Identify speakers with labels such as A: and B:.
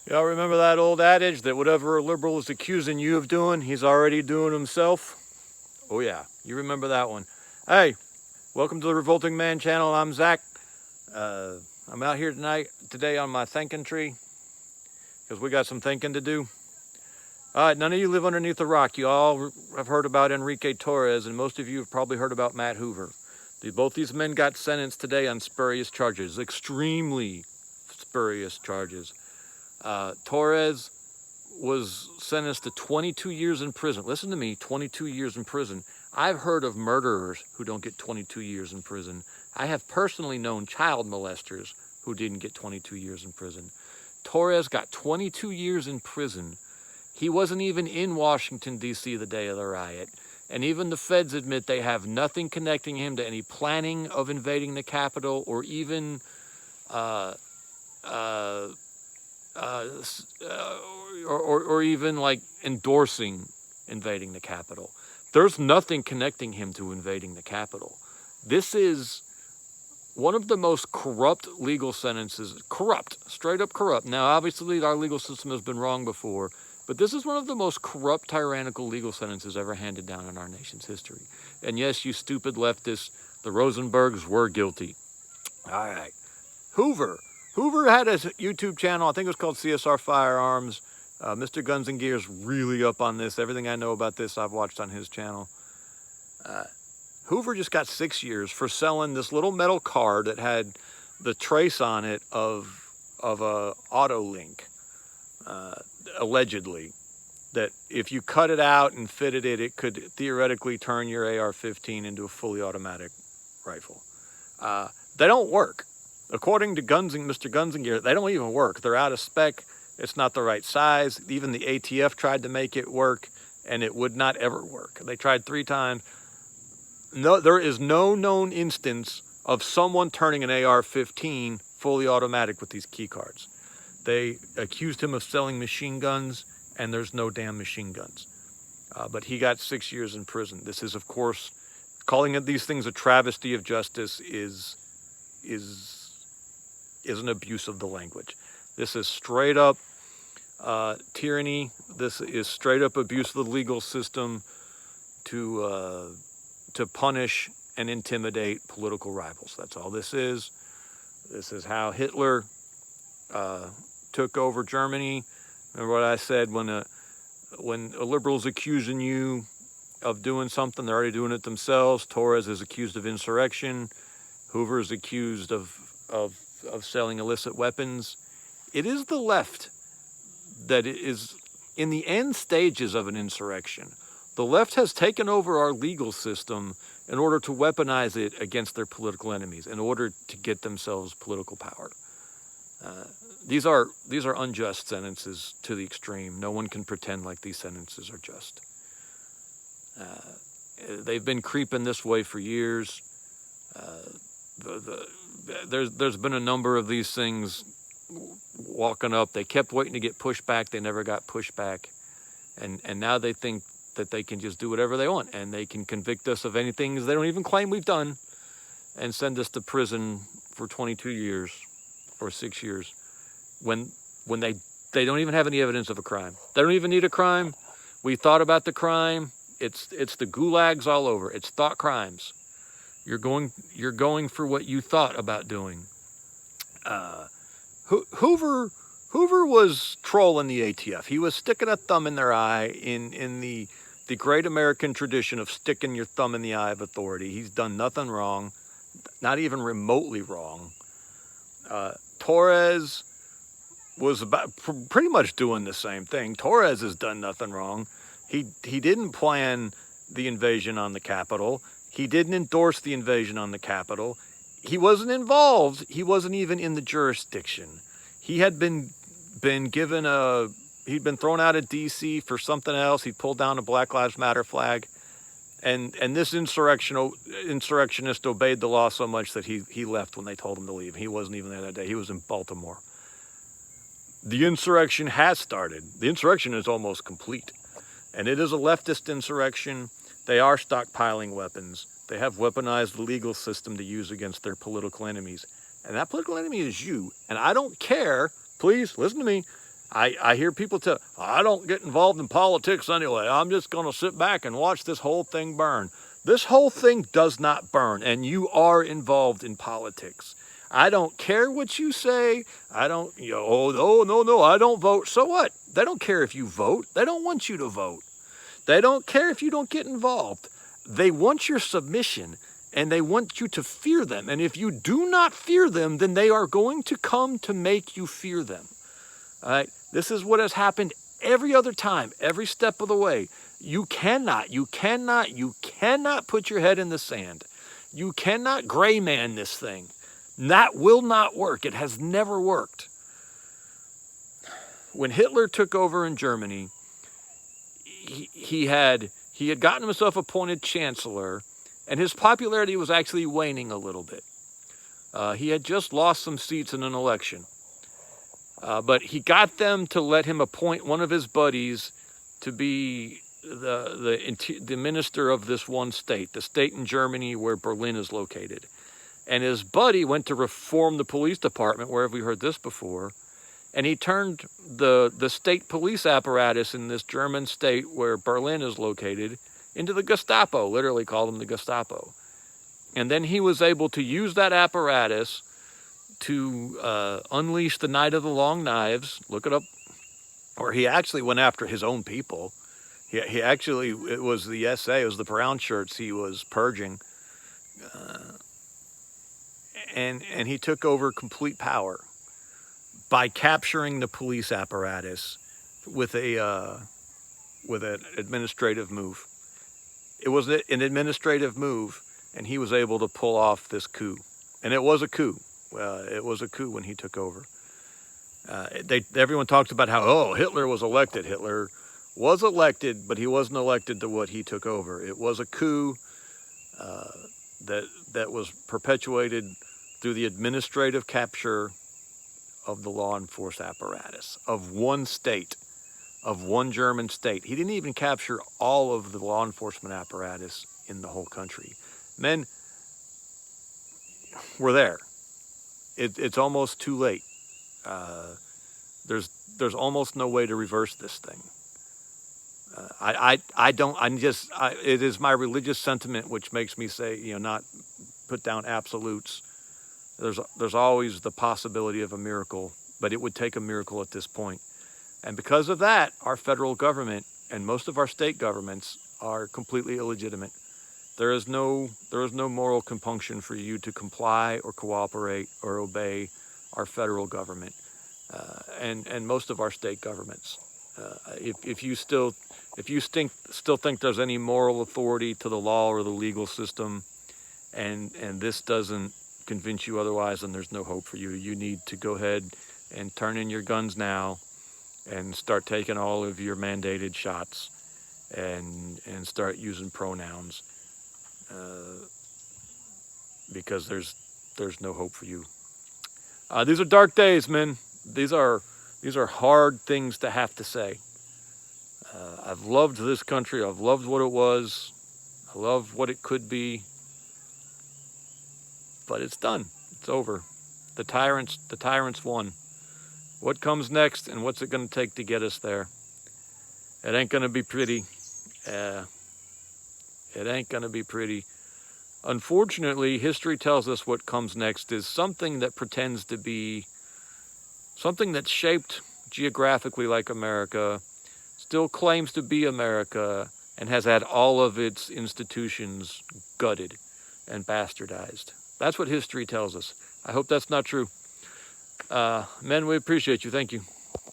A: Y'all remember that old adage that whatever a liberal is accusing you of doing, he's already doing himself? Oh, yeah, you remember that one. Hey, welcome to the Revolting Man channel. I'm Zach. I'm out here today on my thinking tree because we got some thinking to do. All right, none of you live underneath a rock. You all have heard about Enrique Torres, and most of you have probably heard about Matt Hoover. Both these men got sentenced today on spurious charges, extremely spurious charges. Torres was sentenced to 22 years in prison. Listen to me, 22 years in prison. I've heard of murderers who don't get 22 years in prison. I have personally known child molesters who didn't get 22 years in prison. Torres got 22 years in prison. He wasn't even in Washington, D.C. the day of the riot. And even the feds admit they have nothing connecting him to any planning of invading the Capitol or even or even like endorsing invading the Capitol. There's nothing connecting him to invading the Capitol. This is one of the most corrupt legal sentences, straight up corrupt. Now, obviously, our legal system has been wrong before, but this is one of the most corrupt, tyrannical legal sentences ever handed down in our nation's history. And yes, you stupid leftists, the Rosenbergs were guilty. All right. Hoover had a YouTube channel. I think it was called CSR Firearms. Mr. Guns and Gear's really up on this. Everything I know about this, I've watched on his channel. Hoover just got 6 years for selling this little metal card that had the trace on it of a auto link, allegedly. That if you cut it out and fitted it, it could theoretically turn your AR-15 into a fully automatic rifle. They don't work. According to Mr. Guns and Gear, they don't even work. They're out of spec. It's not the right size. Even the ATF tried to make it work, and it would not ever work. They tried 3 times. No, there is no known instance of someone turning an AR-15 fully automatic with these key cards. They accused him of selling machine guns, and there's no damn machine guns. But he got 6 years in prison. This is, of course, calling it these things a travesty of justice is an abuse of the language. This is straight up tyranny. This is straight up abuse of the legal system to punish and intimidate political rivals. That's all this is. This is how Hitler took over Germany. Remember what I said, when a liberal's accusing you of doing something, they're already doing it themselves. Torres is accused of insurrection. Hoover is accused of selling illicit weapons. It is the left that is in the end stages of an insurrection. The left has taken over our legal system in order to weaponize it against their political enemies, in order to get themselves political power. These are unjust sentences to the extreme. No one can pretend like these sentences are just. They've been creeping this way for years. There's been a number of these things walking up. They kept waiting to get pushed back. They never got pushed back. And now they think that they can just do whatever they want, and they can convict us of anything they don't even claim we've done and send us to prison for 22 years or 6 years when they don't even have any evidence of a crime. They don't even need a crime. We thought about the crime. It's the gulags all over. It's thought crimes. You're going for what you thought about doing. Hoover was trolling the ATF. He was sticking a thumb in their eye in the great American tradition of sticking your thumb in the eye of authority. He's done nothing wrong, not even remotely wrong. Torres was pretty much doing the same thing. Torres has done nothing wrong. He didn't plan the invasion on the Capitol. He didn't endorse the invasion on the Capitol. He wasn't involved. He wasn't even in the jurisdiction. He had been given he'd been thrown out of D.C. for something else. He pulled down a Black Lives Matter flag. And this insurrectionist obeyed the law so much that he left when they told him to leave. He wasn't even there that day. He was in Baltimore. The insurrection has started. The insurrection is almost complete. And it is a leftist insurrection. They are stockpiling weapons. They have weaponized the legal system to use against their political enemies. And that political enemy is you. And I don't care, please listen to me, I hear people tell, I don't get involved in politics anyway. I'm just going to sit back and watch this whole thing burn. This whole thing does not burn, and you are involved in politics. I don't care what you say. I don't, oh, no, I don't vote. So what? They don't care if you vote. They don't want you to vote. They don't care if you don't get involved. They want your submission, and they want you to fear them. And if you do not fear them, then they are going to come to make you fear them. All right? This is what has happened every other time, every step of the way. You cannot put your head in the sand. You cannot gray man this thing. That will not work. It has never worked. When Hitler took over in Germany, he had gotten himself appointed chancellor, and his popularity was actually waning a little bit. He had just lost some seats in an election. But he got them to let him appoint one of his buddies to be the minister of this one state, the state in Germany where Berlin is located. And his buddy went to reform the police department. Where have we heard this before? And he turned the state police apparatus in this German state where Berlin is located into the Gestapo, literally called them the Gestapo. And then he was able to use that apparatus to unleash the Night of the Long Knives. Look it up. Or he actually went after his own people. He actually, it was the SA, it was the brown shirts he was purging. And he took over complete power by capturing the police apparatus with an administrative move. It was an administrative move, and he was able to pull off this coup. And it was a coup. It was a coup when he took over. Everyone talks about how, Hitler was elected. Hitler was elected, but he wasn't elected to what he took over. It was a coup that was perpetuated through the administrative capture of the law enforcement apparatus of one state, of one German state. He didn't even capture all of the law enforcement apparatus in the whole country. Men, we're there. It's almost too late. There's almost no way to reverse this thing. It is my religious sentiment which makes me say, not put down absolutes. There's always the possibility of a miracle, but it would take a miracle at this point. And because of that, our federal government and most of our state governments are completely illegitimate. There is no moral compunction for you to comply or cooperate or obey our federal government and most of our state governments. If you still think there's any moral authority to the law or the legal system, and this doesn't convince you otherwise, then there's no hope for you. You need to go ahead and turn in your guns now and start taking all of your mandated shots and start using pronouns because there's no hope for you. These are dark days, men. These are hard things to have to say. I've loved this country. I've loved what it was. I love what it could be. But it's done. It's over. The tyrants won. What comes next, and what's it going to take to get us there? It ain't going to be pretty. It ain't going to be pretty. Unfortunately, history tells us what comes next is something that pretends to be something that's shaped geographically like America, still claims to be America, and has had all of its institutions gutted and bastardized. That's what history tells us. I hope that's not true. Men, we appreciate you. Thank you.